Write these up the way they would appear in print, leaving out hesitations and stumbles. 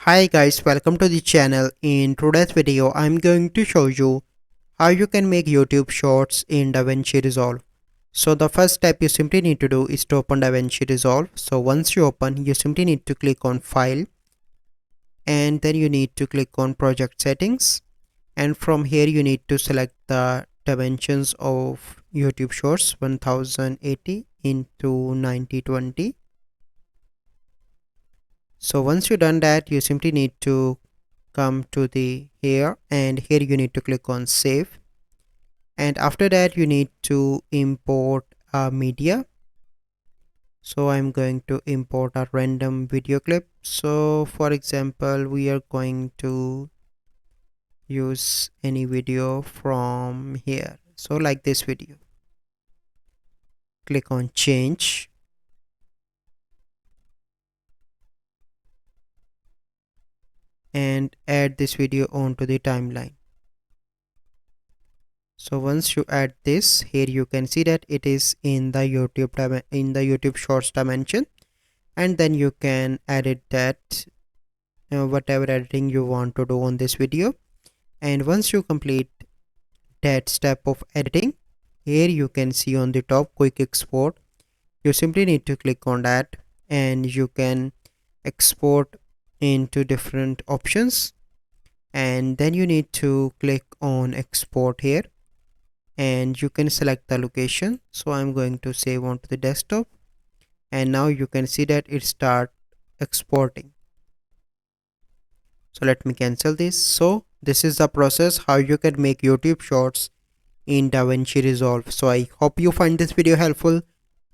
Hi guys, welcome to the channel. In today's video, I'm going to show you how you can make YouTube shorts in DaVinci Resolve. So the first step you simply need to do is to open DaVinci Resolve. So once you open, you simply need to click on File and then you need to click on Project Settings. And from here you need to select the dimensions of YouTube shorts 1080 into 9020. So once you've done that, you simply need to come to the here, and here you need to click on save, and after that you need to import a media. So I'm going to import a random video clip. So for example, we are going to use any video from here, so like this video. Click on change, and add this video onto the timeline. So once you add this, here you can see that it is in the YouTube Shorts dimension, and then you can edit that whatever editing you want to do on this video. And once you complete that step of editing, here you can see on the top quick export. You simply need to click on that, and you can export into different options, and then you need to click on export here, and you can select the location. So I'm going to save onto the desktop, and now you can see that it start exporting. So let me cancel this. So this is the process how you can make YouTube shorts in DaVinci Resolve. So I hope you find this video helpful.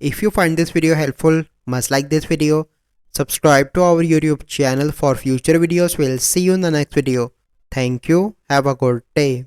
If you find this video helpful, must like this video, subscribe to our YouTube channel for future videos. We'll see you in the next video. Thank you. Have a good day.